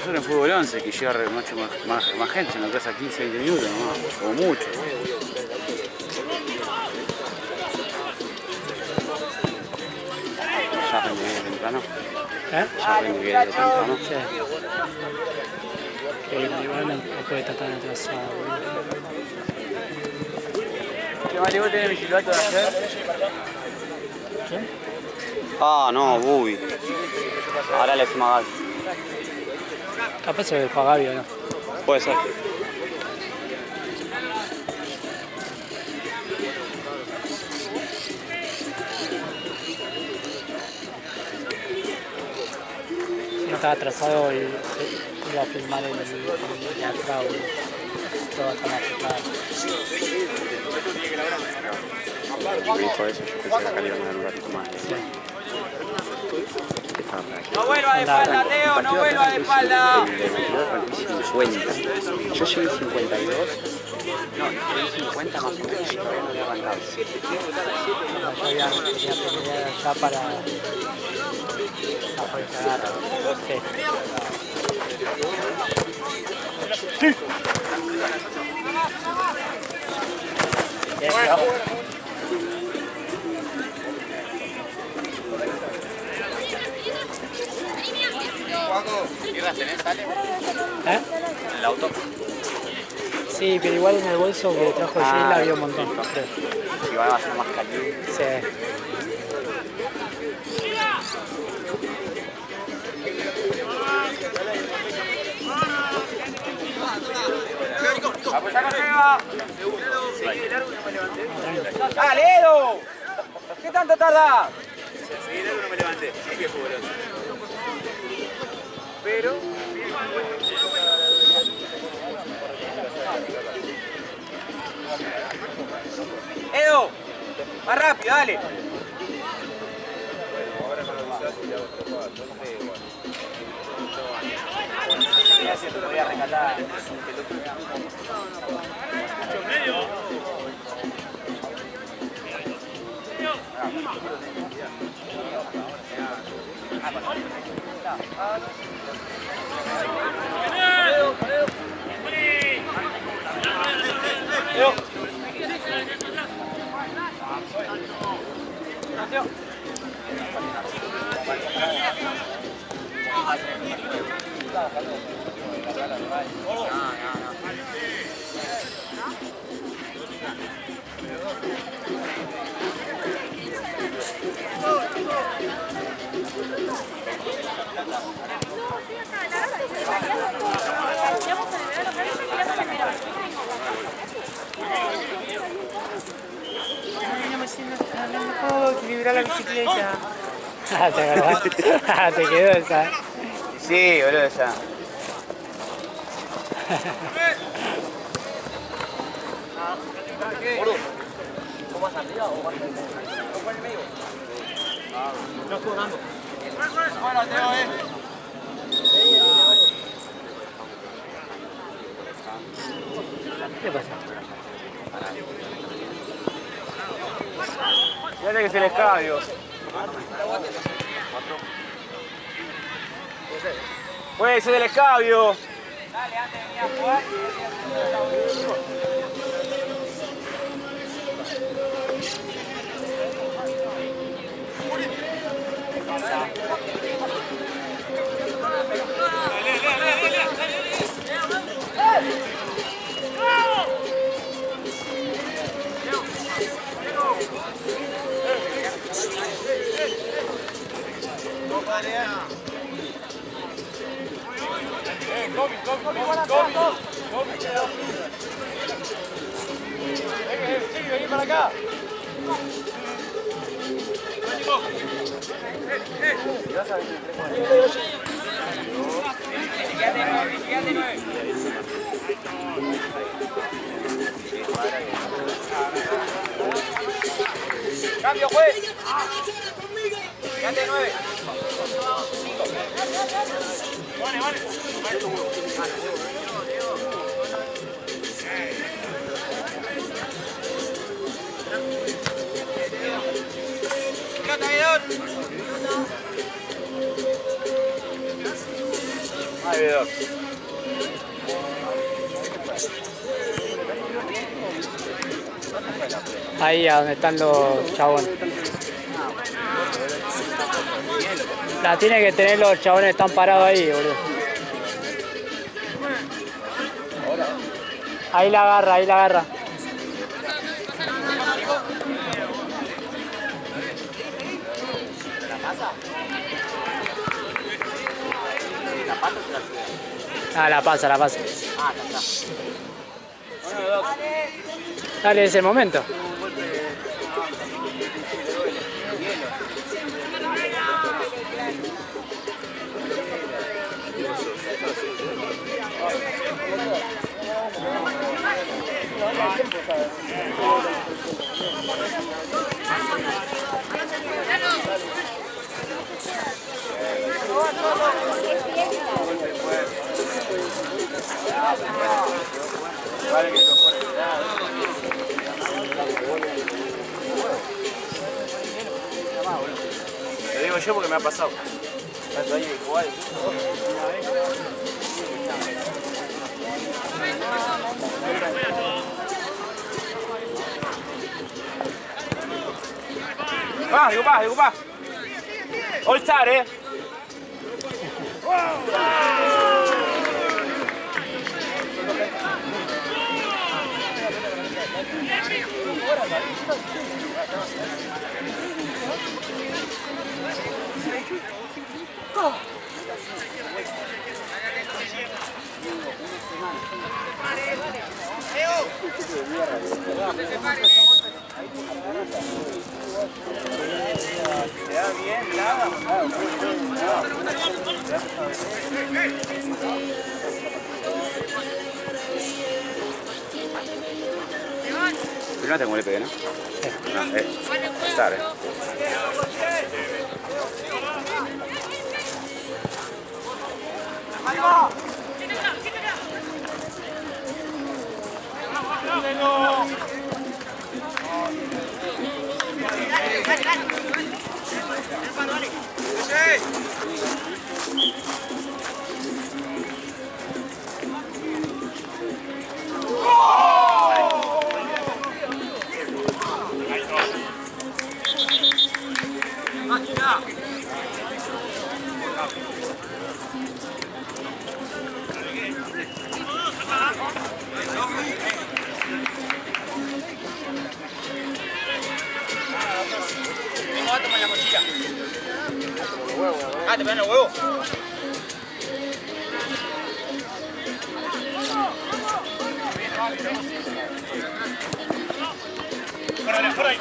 nosotros en fútbol 11 que llega mucho más gente, se nos casa 15, 20 minutos nomás, o mucho. Ya rendí bien temprano. Ya rendí bien temprano. Sí. Igual no puede estar tan atrasado. ¿Qué Mati, vos tenés mi silbato de ayer? ¿Quién? Ah, no, Bubi. Ahora le decimos a Gaby. Capaz se dejó a Gaby o no. Puede ser. No estaba atrasado y iba a filmar el teatro. Todo está más atrasado. Me dijo eso, yo pensé que acá le iban a dar un ratito más. Sí. No vuelva de espalda, Teo, no vuelva de espalda. De 50. Yo llegué 52. No, llegué 50 más o menos y todavía no había arrancado. Yo quería pelear ya para cagar. Sí. ¿Birras tenés, Ale? ¿Eh? ¿En el auto? Sí, pero igual en el bolso que trajo Sheila había un montón. Sí. Igual va a ser más caliente. Sí. ¡Apoyá con Seba! ¡Dale, Edo! ¿Qué tanto tarda? Seguí el no me levanté, es que fútbol 11. Pero... Edo, más rápido, dale. Ahora me lo avisás y le hago otro juego. Voy a rescatar. No puedo equilibrar la bicicleta. ¿Te acordás? Te quedó esa. Sí, boludo, ya. ¿Cómo vas arriba o vas por el medio? No estuvo dando. Bueno, Teo, ¿Qué pasa? Fíjate que es el escabio. Puede ser el escabio. Dale, antes venía a jugar vení para acá. Quédate 9. Cambio, juez. Quédate 9. Vale. Ay, bebedor. Ahí a donde están los chabones. La tiene que tener los chabones, están parados ahí, boludo. Ahí la agarra, ahí la agarra. Ah, la pasa, la pasa. Ah, ya está. Dale, es el momento. Lo digo yo porque me ha pasado. Tanto ahí igual. Va. All Star, Se da bien, nada. Primero tengo el pegue, ¿no? No, estar, Vengo a tomar la mochila. Ah, te pegan los huevos. Por ahí.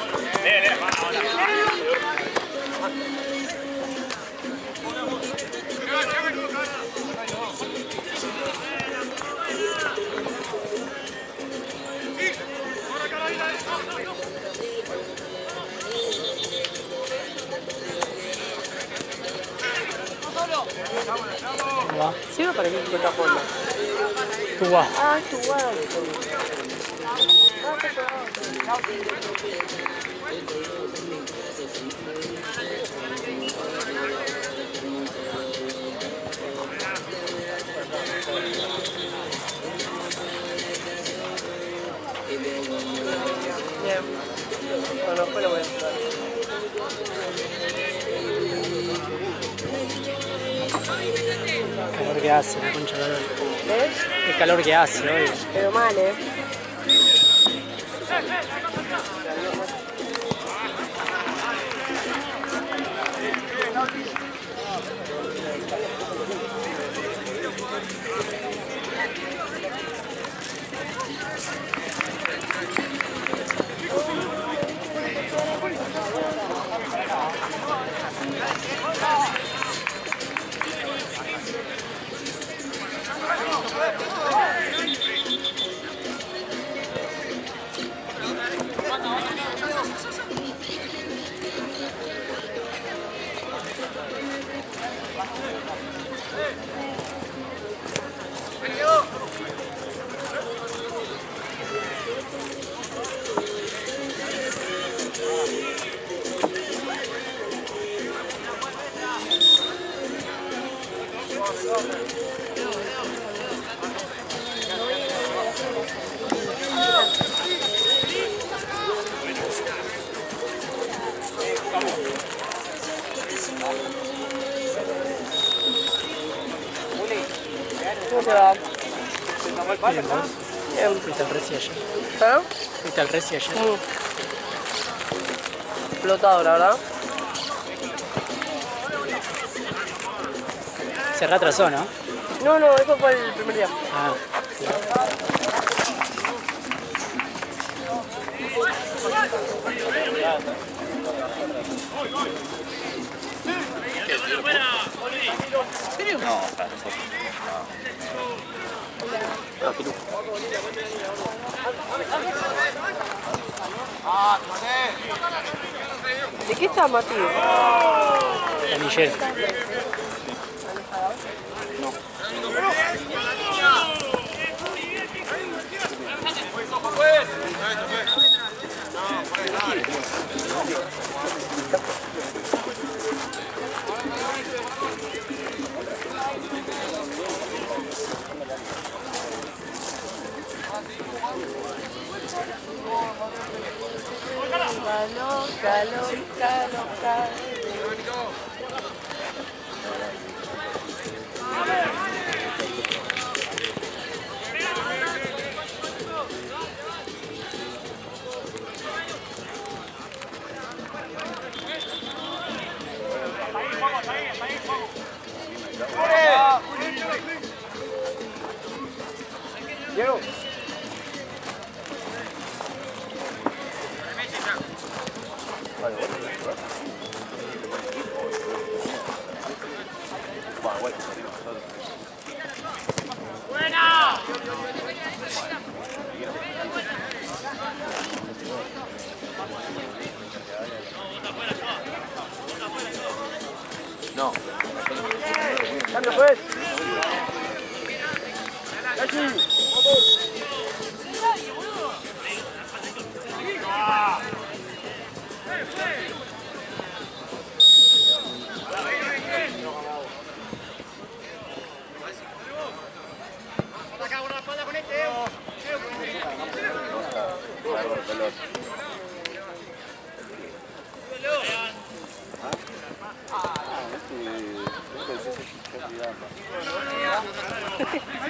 ¿Cómo va? Sí, para qué está jugando. Tú vas. Ah, tu guarda. Bien. Bueno, después lo voy a entrar. El calor que hace, la concha de la lora. ¿Ves? El calor que hace hoy. Pero mal, ¿Cómo te va? Bien. Fuiste al Reci ayer. ¿Ah? Fuiste al Reci ayer. Explotado, la verdad. Se retrasó, ¿no? No, eso fue el primer día. Ah, No, para nosotros. No, Piru. ¿De qué está Mati? la Miguel. No. ¡Cambio, pues!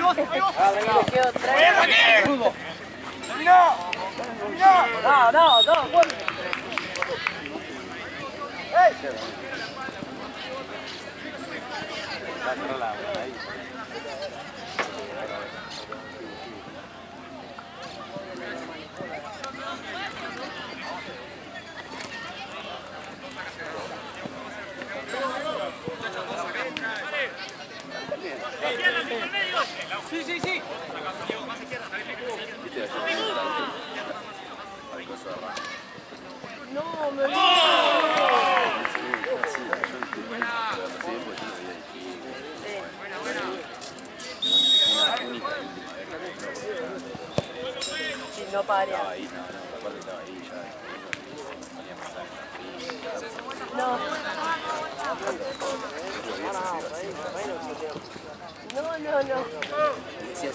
Me quedo tres. No, gol. Sí. No, me olvidé. Sí, no paría. No. No. Sí.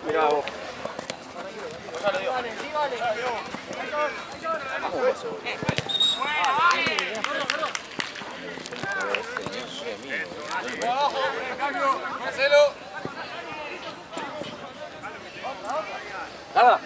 Mirá vos. Nada.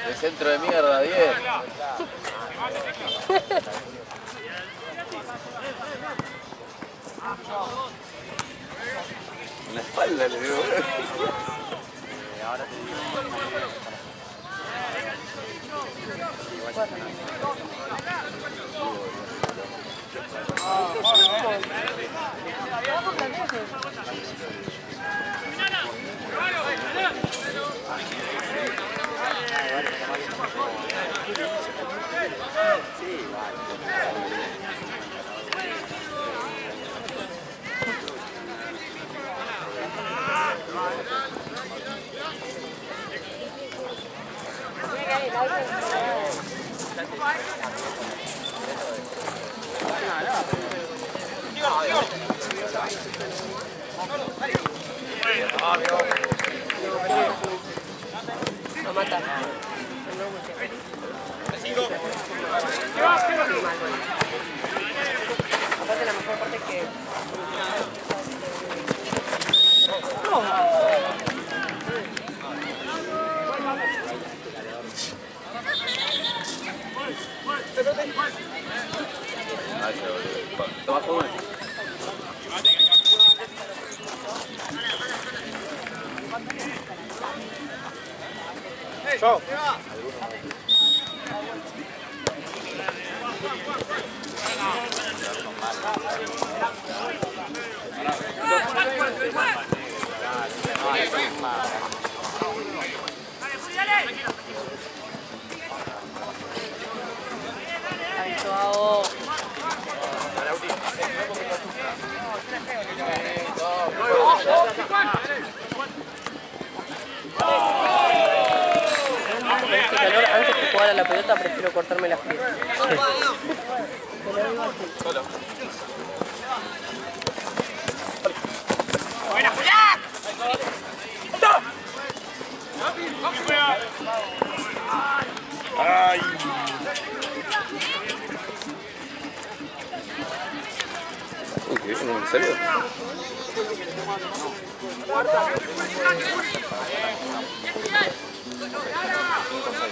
El centro de mierda, 10. En la espalda le digo. Ahora te digo. Sí, vale. Lo mata. Aparte la mejor parte es que... Toma fútbol. Chao. Ahí Joao. Este calor, antes que jugar a la pelota, prefiero cortarme las piernas. Ay. Uy, ¿qué no me salió?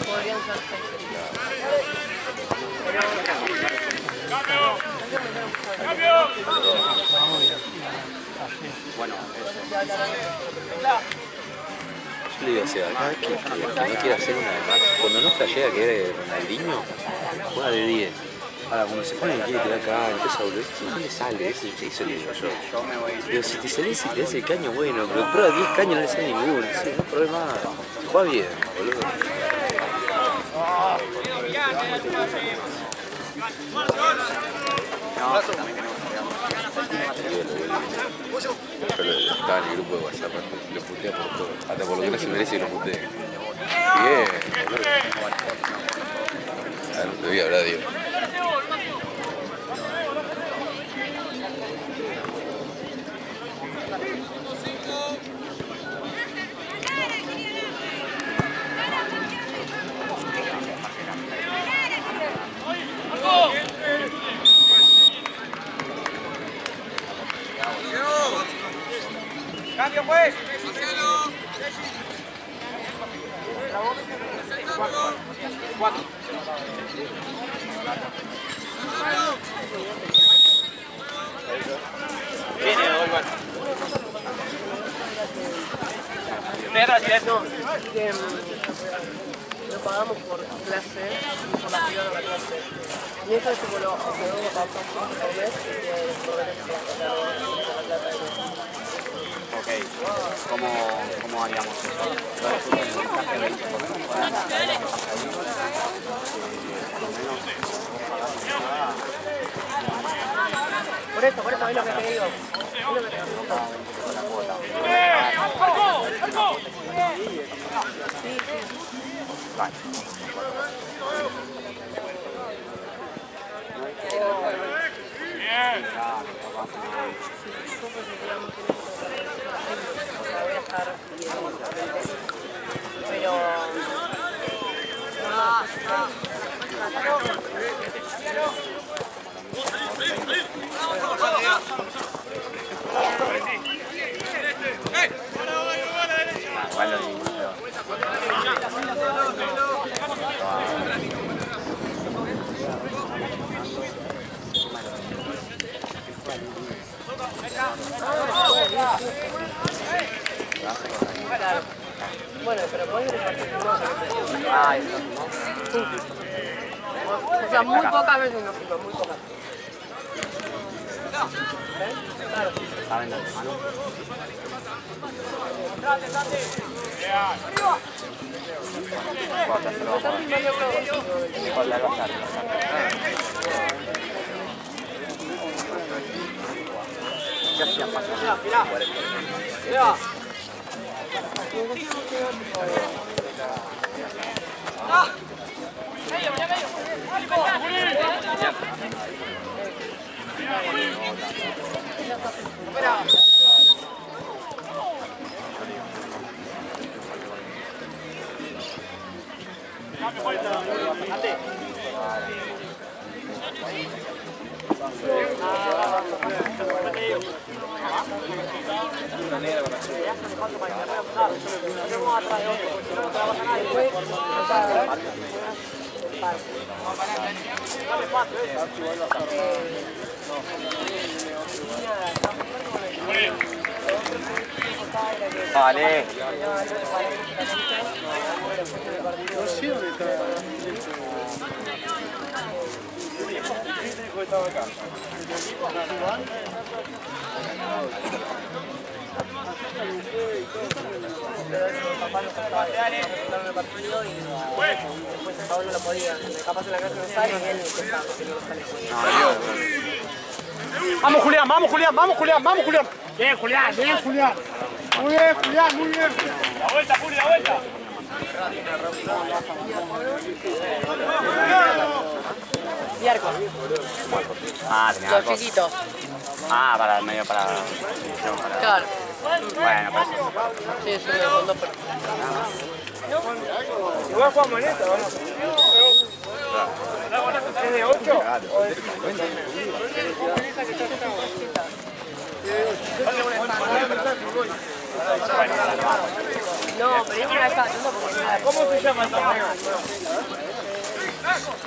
Podrían ser Bueno, Yo le digo a Seba, cada vez que no quiere hacer una de más, cuando no flashea que era Ronaldinho, juega de 10. Ahora, cuando se pone que quiere tirar acá, empieza a volver, no le sale, eso le digo yo. yo me voy. Digo, si te salís y te hace el caño, bueno, pero prueba 10 caños no le sale ninguno, sí, no hay problema, juega bien, boludo. No, también tenemos Pero estaba en el grupo de WhatsApp, lo putea por todo, hasta por lo que no se merece lo putea. Bien, boludo. Ah, no te voy a hablar, Diego. Cambio pues. Viene, Olvan. que lo pagamos por clase y por la privada de la clase. Y eso es como lo que luego pagamos por mes y que por ver la plata de eso. Ok, ¿cómo haríamos eso? Yo le puse el mensaje 20 por menos para la que pasa ahí, por lo menos Por eso es lo que te digo. Es lo que te digo. la cuota. Sí, sí. Vale. Voy a estar pero Igual lo mismo, claro. Bueno, pero podés repartir tu nota. Ah, eso, ¿no? O sea, muy pocas veces nos fuimos, muy pocas. ¿Ves? Claro. ¿Saben de antemano? Bueno, ya se lo vamos a dar. Mejor largo hasta arriba. ya hacían más. Vale. Papá no estaba en el partido y después el Pablo no lo podía. Capaz en la casa no sale y él empezaba porque no sale. Vamos Julián, vamos Julián, vamos Julián, vamos Julián. Bien, Julián, bien, Julián. Muy bien, Julián, muy bien. La vuelta, Juli, la vuelta. Y arco. Ah, tenía Los arcos. chiquitos. Ah, para el medio, para... Claro. Bueno, pues eso. Sí, es uno de los dos. Igual jugamos en esta, ¿o no? ¿Es de 8? No, pero es una vez cada tanto porque... ¿Cómo se llama el torneo?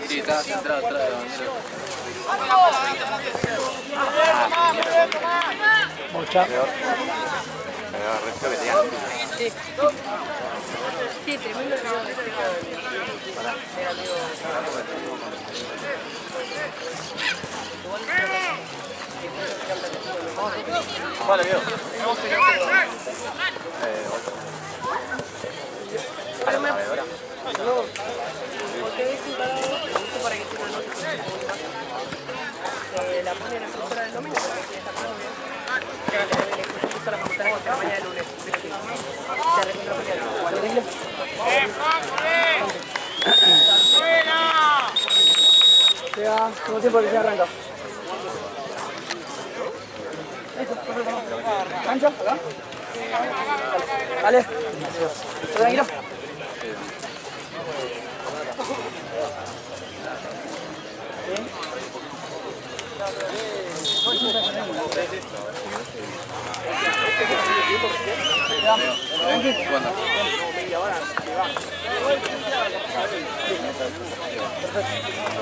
Sí, está centrado atrás de la bandera. Mucha. Pero el resto que tenían. Sí. Sí, tremendo que era amigo. Vale, bien. Pero me... No, porque es un parado justo para que tenga una noche la pone en la profesora del domingo porque quiere estar todo bien. Justo la facultad de la mañana del lunes. Se arregló mañana. Ya, ¿cómo tiempo que se arranca? ¿Cancha? ¿Acá? Vale. Tranquilo.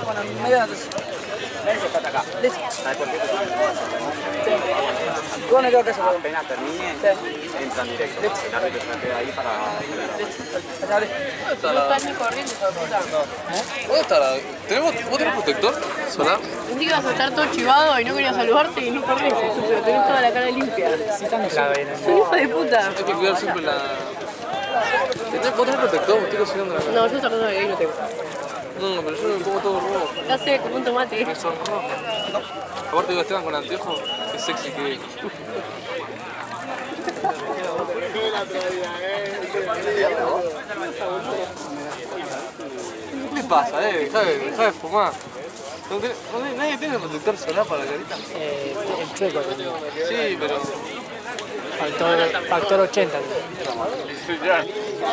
Bueno, media entonces. Listo. ¿Tú dónde creo que se puede? Apenas termine, entran directo. El árbitro se queda ahí para... No estás ni corriendo, hijo de puta. ¿Dónde está la...? ¿Vos tenés protector solar? Pensé que ibas a estar todo chivado y no quería saludarte y no corres, pero tenés toda la cara limpia. Sí, está nublado ahí, ¿no? Son hijo de puta. Hay que cuidar siempre la... ¿Vos tenés protector? Me estoy cocinando la cara. No, yo esta cosa de ahí no tengo. No, pero yo me pongo todo rojo. Ya sé, como un tomate. Me sonrojo. Aparte digo, Esteban con anteojos, qué sexy que es. ¿Qué le pasa, Deja de fumar. Nadie tiene protector solar para la carita. El chueco tenía. Sí, pero... Factor 80.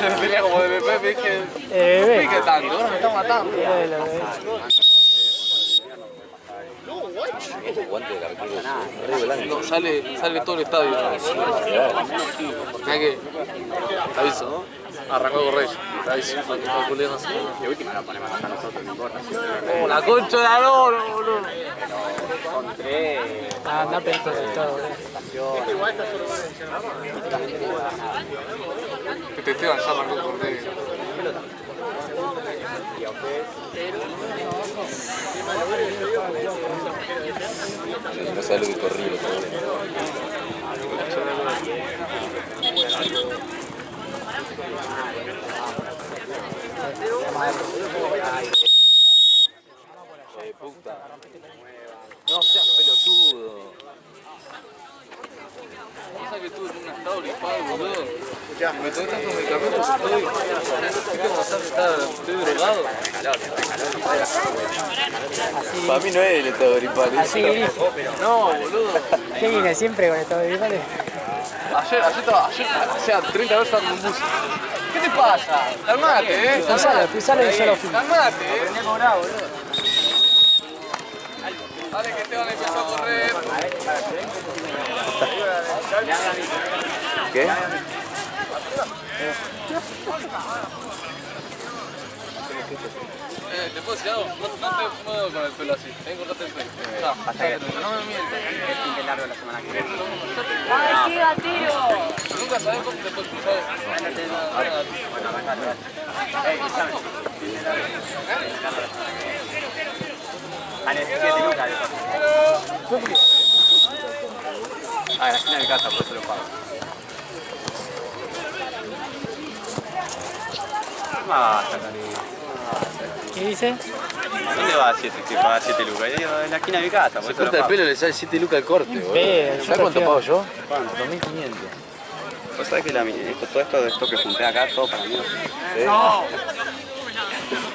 Yo tenía como de bebé, me dije... Bebé. ¿Qué tanto? Ahora me está matando. Esos guantes de caracol re blanco. No, sale todo el estadio. Mira que... Te aviso, ¿no? Arrancó Correa. Te aviso. Calculemos así. De última la ponemos acá nosotros, no importa. Oh, la concha de la lora, boludo. Son tres... Ah, anda pensando en todo, Que te Esteban ya arrancó Correa. No sabes lo que corrí el otro día. de puta. No seas pelotudo. Pasa que estuve en un estado gripado, boludo. Me tomé tantos medicamentos que estoy drogado. Para mí no es el estado gripal. Así grifo. No, boludo. ¿Qué viene siempre con estado gripales? Ayer, o sea, 30 veces estaba con un bus. ¿Qué te pasa? Calmate, Pisalo y yo lo filmo. Calmate, Dale que Esteban empezó a correr. ¿Qué? ¿Te puedo decir algo? No te muevo con el pelo así. Ven, cortate el pelo. No me mientas. Es fin de largo la semana que viene. ¡Ay, qué gatero! Nunca sabes cómo te puedes cruzar. Bueno, arrancate. Ey, escuchame. Vale, 7 lucas de paso. Ah, en la esquina de mi casa, por eso lo pago. Basta, cariño. ¿Qué dice? ¿Dónde va 7? Que paga 7 lucas. Yo digo, en la esquina de mi casa, por Se eso lo corta el pago. pelo y le sale 7 lucas el corte, boludo. Ve, yo ¿Sabes cuánto prefiero- pago yo? ¿Cuánto? 2.500. Vos sabés que todo esto que junté acá, todo para mí.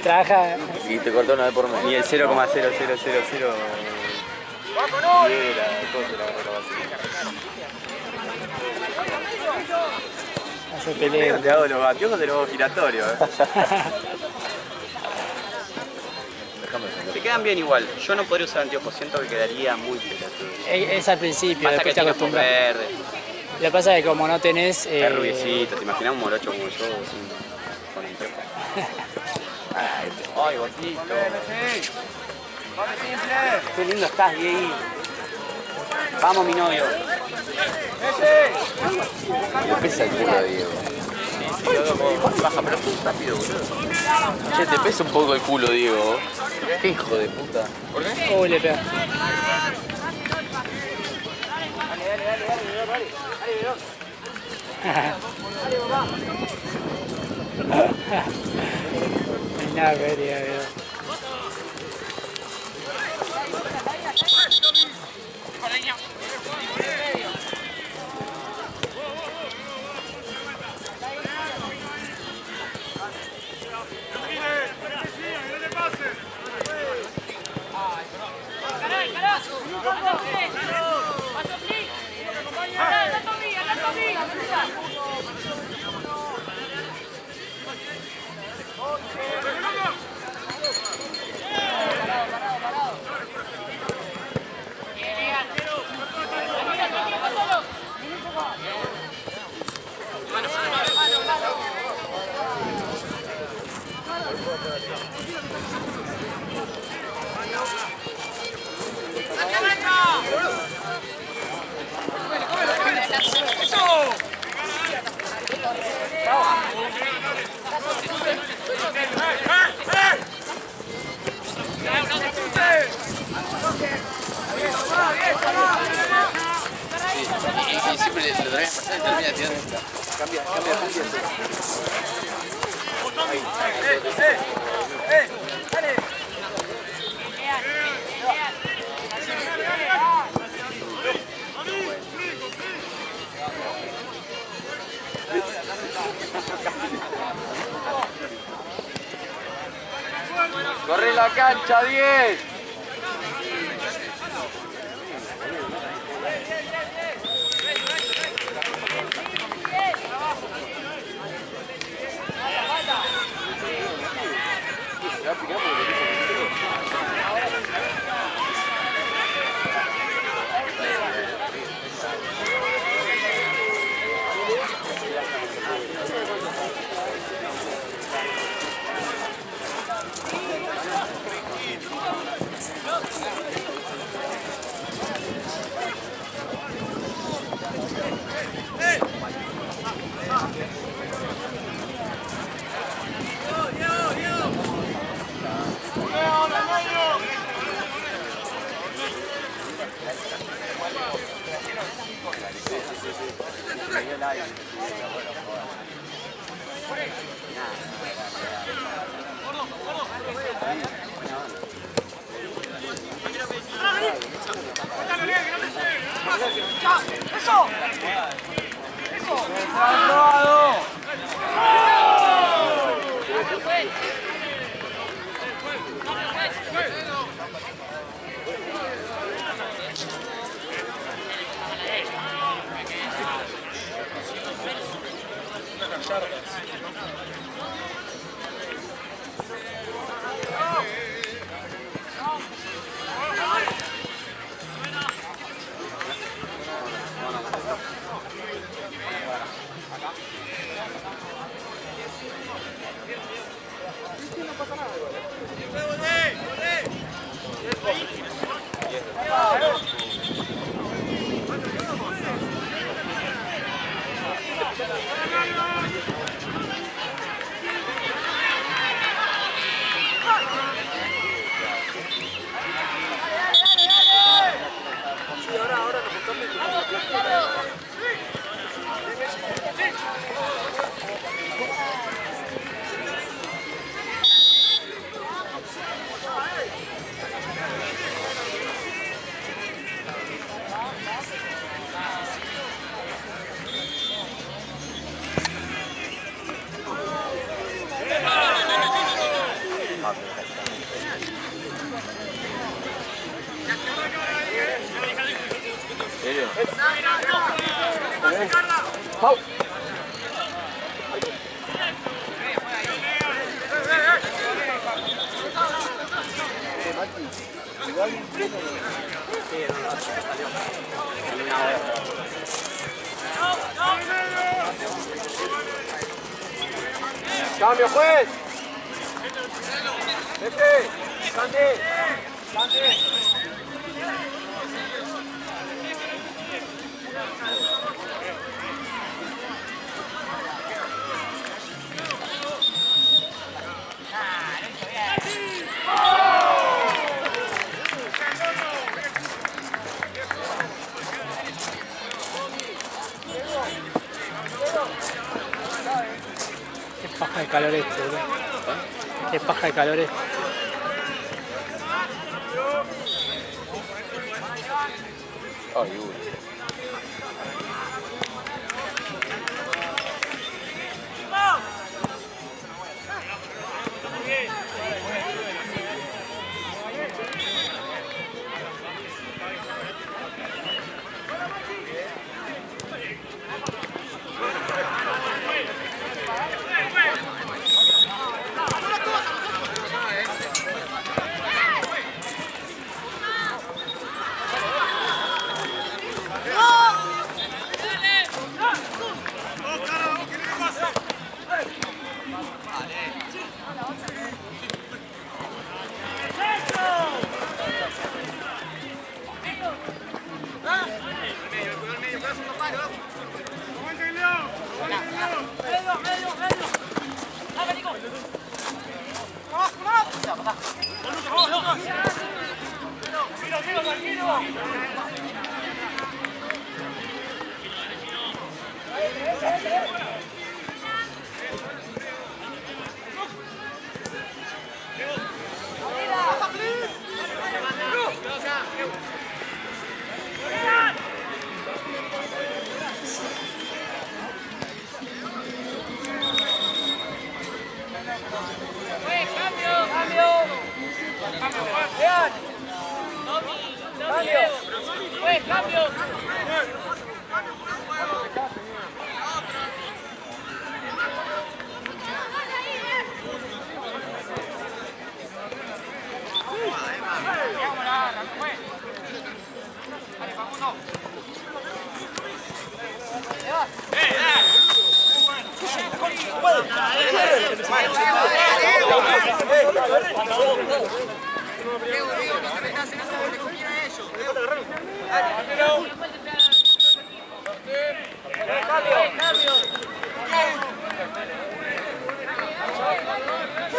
Trabaja. Y te cortó una vez por mes. Ni el 0,0000. ¡Vámonos! Hace pelea. Te hago los anteojos de los giratorios. Te quedan bien igual. Yo no podría usar anteojos, siento que quedaría muy pelotudo. Es al principio, Pasa que después te tiene ojos acostumbras. verdes, Lo que pasa es que como no tenés... es rubiecito. ¿Te imaginas un morocho como yo con anteojos? Ay, gordito. Qué lindo estás, Diego. Vamos, mi novio. Le pesa el culo a Diego. Baja, pero es rápido, boludo. Che, te pesa un poco el culo, Diego. Qué hijo de puta. Uy, le pega. Nada, vería, Y siempre le traen pasar y termina tirando esta. Cambia de punto. Corre la cancha, 10. ¡Cambio, juez! ¡Vete! ¡Santi! ¡Santi! Qué paja de calor este, boludo. Qué paja de calor este. Ay, uy.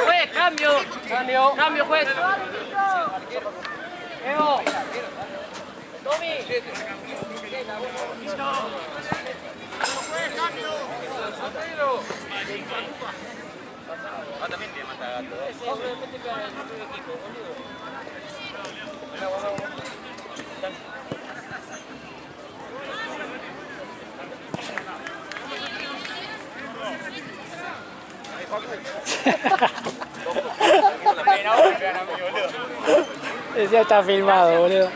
Juez, cambio. Cambio. Cambio, juez. Evo. Tommy. Ah, también tiene matagato. Decía está filmado, boludo.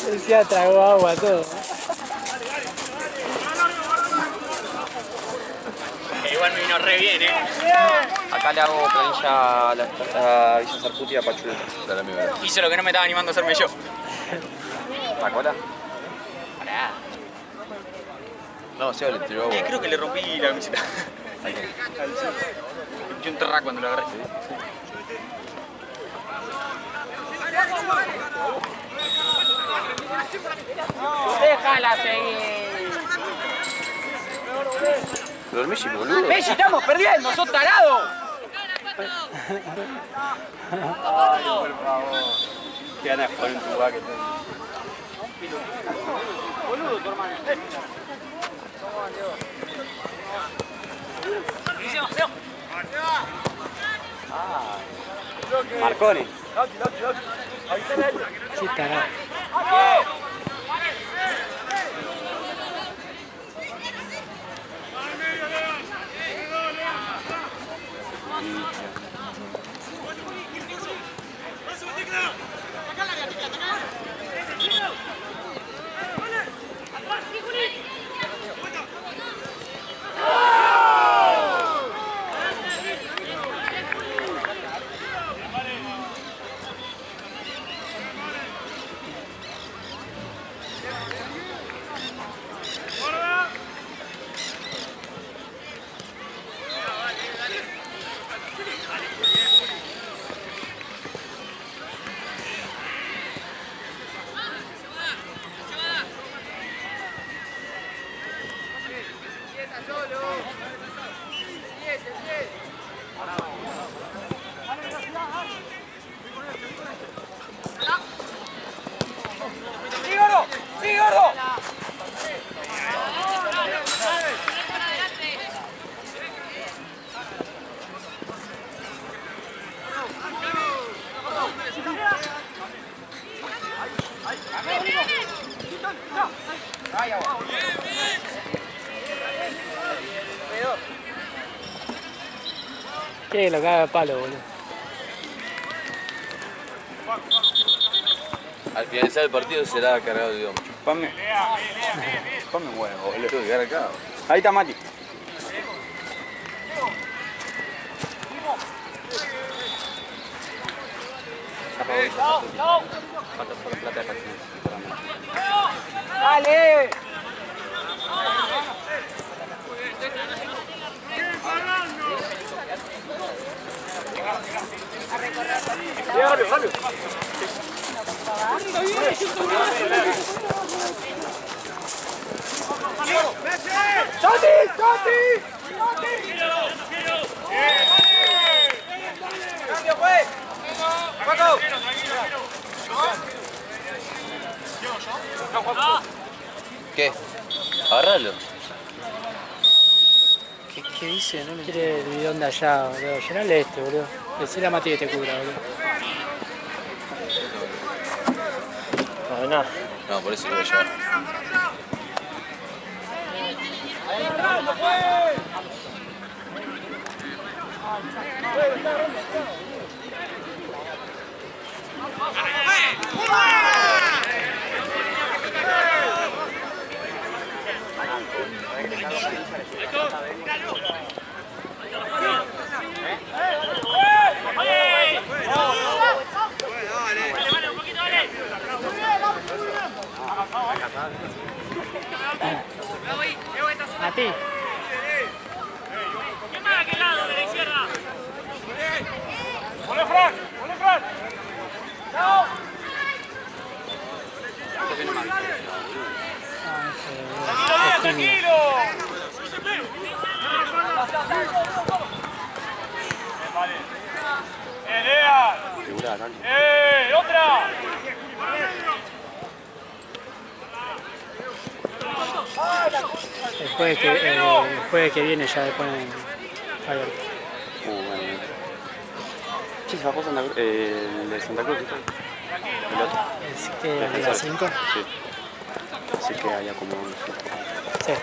Decía tragó agua todo. Igual me vino re bien, Acá le hago planilla a Villa Sarputi y a Pachuleta. Hice lo que no me estaba animando a hacerme yo. ¿La cola? Pará. No, Seba le tiró agua. Creo que le rompí la camiseta. Le metí un terra cuando lo agarré. Déjala seguir. Pero el Messi, boludo. Messi, estamos perdiendo, sos tarado. Ay, por favor. Qué ganas de poner en tu lugar que tengo. Boludo, tu hermano. Marconi. Sí, tarado. Que lo caga de palo, boludo. Al finalizar el partido será cargado de idioma. Ponme. Ponme un huevo, boludo. Tengo que quedar acá. Ahí está Mati. Falta solo plata de partido. ¡Dale! ¿Qué? Agárralo. ¿Qué dice? No quiere el bidón de allá, boludo. Llenale este, boludo. Decile a Mati que te cubra, boludo. No, por eso lo voy a llevar. Mati. ¿Quién más a aquel lado de la izquierda? ¡Ole, Fran! ¡Ole, Fran! ¡Chao! ¡Tranquilo! Vale. ¡Otra! El jueves que viene ya le ponen Fire. Bueno. Sí, se bajó Santa Cruz, el de Santa Cruz, ¿sí? El otro. ¿Es que el de las 5? Sí. Así que haya como un... Sí.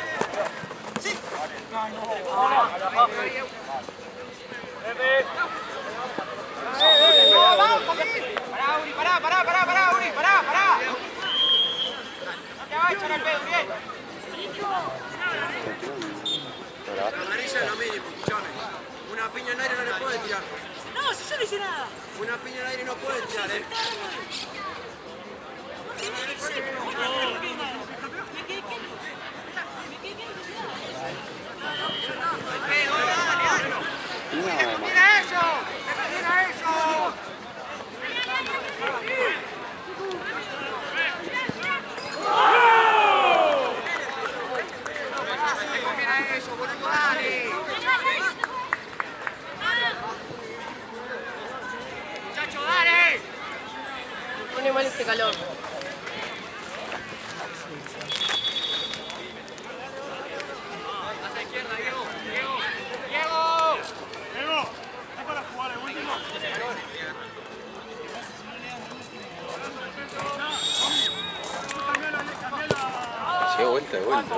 Amarilla es lo mínimo, escuchame. Una piña en aire no le puede tirar. No, si yo no hice nada. Una piña en aire no puede tirar, Mira eso. Pone mal este calor. Se dio vuelta, de vuelta.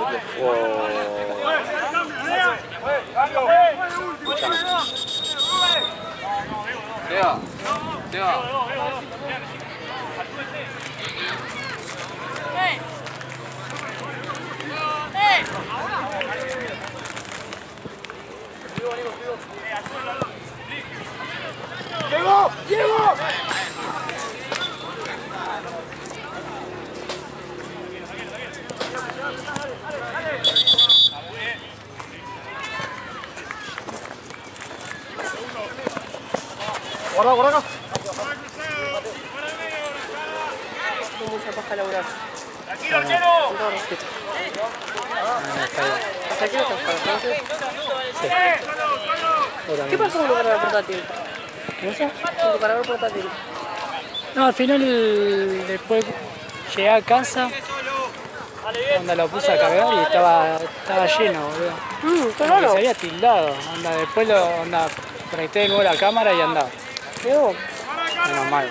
Guarda, guarda acá. Tengo mucha paja laburar. Está bien. Con todo respeto. Está bien. ¿Hasta qué hora estás para entonces? Sí. Ahora ¿Qué mismo. pasó con tu cargador portátil? ¿No sé? Con tu cargador portátil. No, al final después llegué a casa, onda lo puse a cargar y estaba lleno, boludo. Qué Como que raro. se había tildado, onda, después conecté de nuevo la cámara y andaba. Diego, Menos mal,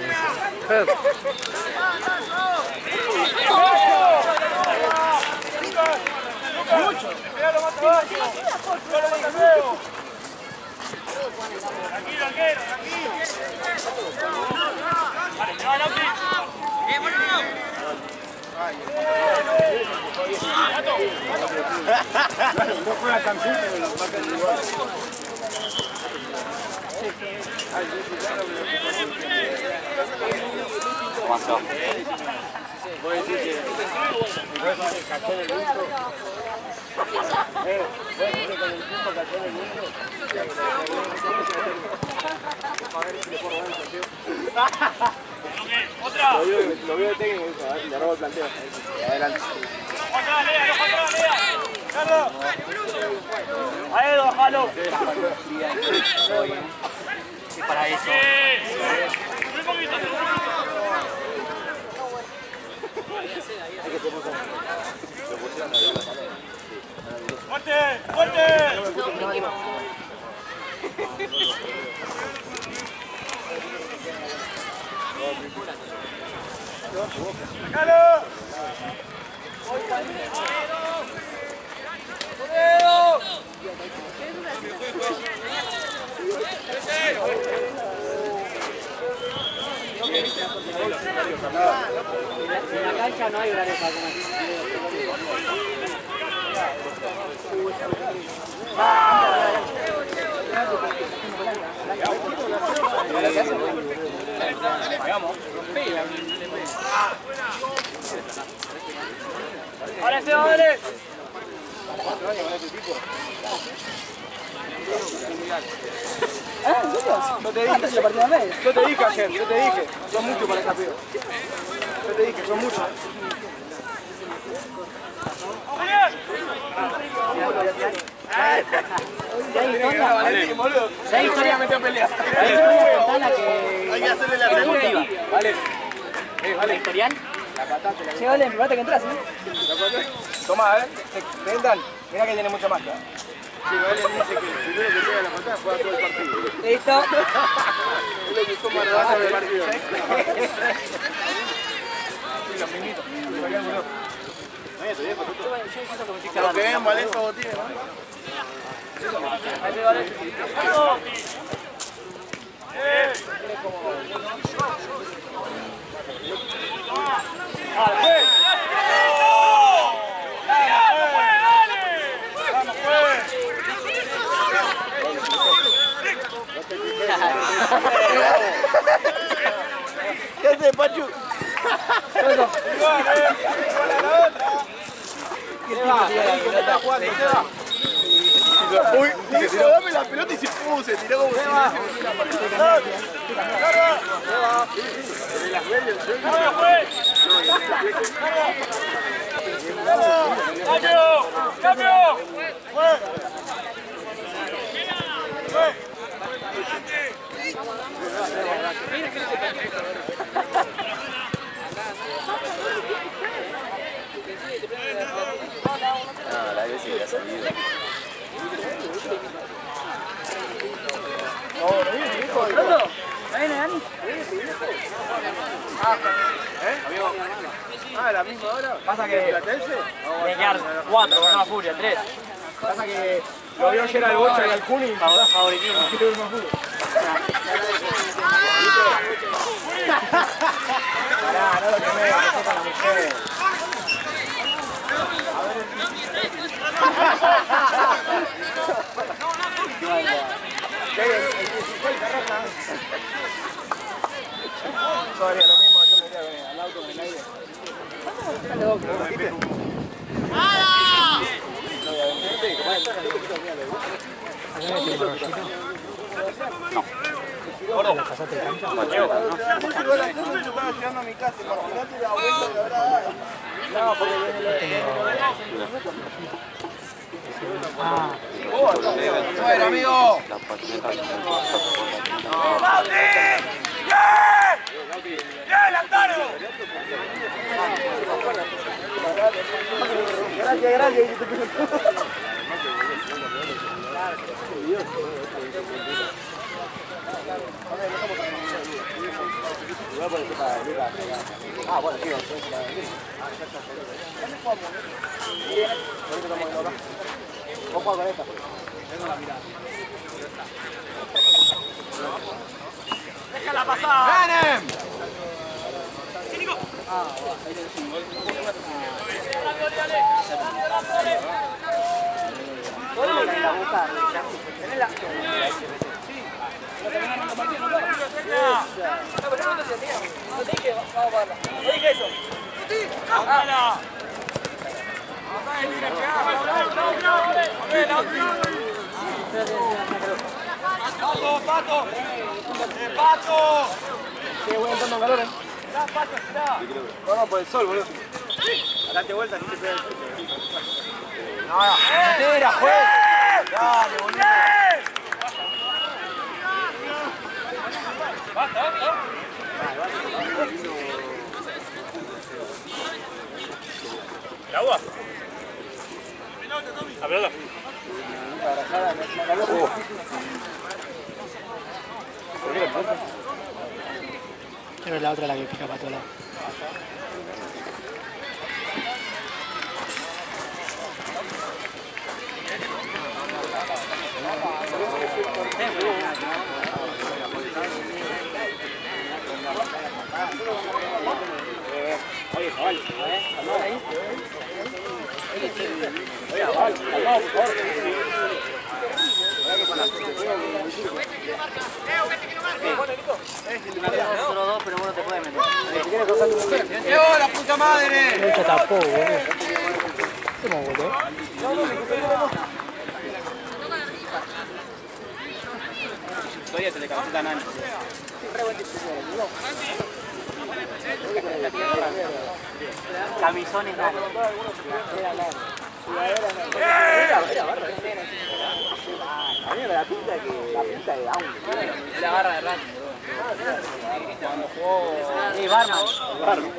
boludo. ¿Cómo se va? Lo veo de técnico, le robo el planteo. Adelante. Ahí, bájalo. Y para eso. ¡Fuerte! ¡Fuerte! nos anima. ¡Sácalo! En la cancha no hay horario para comer. ¡Ahora se va, dale! Yo te dije ayer, yo te dije, son muchos para el campeón. Yo te dije, son muchos. ¿Hay historia? Hay que hacerle la pregunta. Vale. Vale. ¿Historial? Che, vale, prepárate que entras, Toma, te entran. Mira que tiene mucha magia. Sí, Vale dice que el primero que pega la patada juega todo el partido. Listo. Es lo que son marcadas del partido. Sí, los mimitos. meto, viejo. Lo que ven, Valencia Botín, ¿no? Ahí te vale. ¿Qué haces, Pachu? Uy, dijo, dame la pelota y se puso, se tiró como si No, la vez sí que ha salido. Ah, la misma hora. Pasa que ¿Platense? tiene que quedar 4 con una furia, 3. Pasa que lo vio ayer al Bocha y al Cuni. Favoritismo. Pará, no lo quemé, que sepa la mujer. Sorry, lo mismo, yo me iría al auto con el aire. ¿La pasaste de cancha? Yo estaba llegando a mi casa, imagínate la vuelta que habrá dado. No, porque viene lo de... Bueno, amigo. La patineta. Gracias, gracias. Ah, bueno, sí, ¿Vos juegas con esta? ¡Déjala pasar! ¡Venem! ¡Pato, Pato! ¡Pato! Sí, voy entrando en calor, ¡Da, Pato, tirá! No, por el sol, boludo. Date vuelta, no te pegas el piso. No, mentira, juez. Dale, boludo. ¡Basta, basta! ¿El agua? La pelota. Quiero la otra, la que pica para todos lados. Oye, chaval, ¿no ahí? Oye, chaval, calmado, por favor. Solo dos, pero vos no te puedes meter. ¡Llegó la puta madre! Esta tapó, boludo. ¿Cómo, boludo? Todavía te le capita a Nani. Camisones, Nani. A mí me la pinta de Aún. La barra de Racing. Cuando jugó... Barman.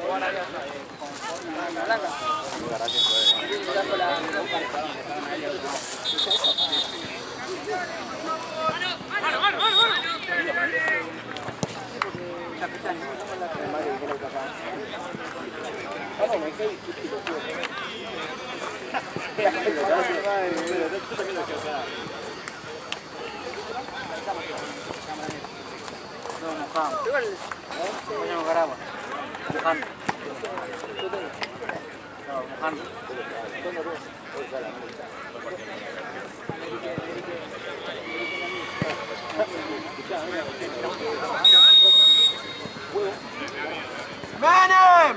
No, mojamos. Voy a mojar agua. Mojando. No, mojando. ¡Menem!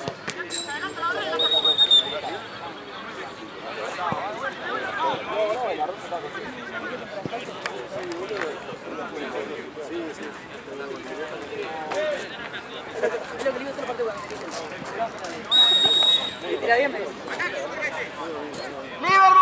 Tira bien, me dice. ¡Lieberman!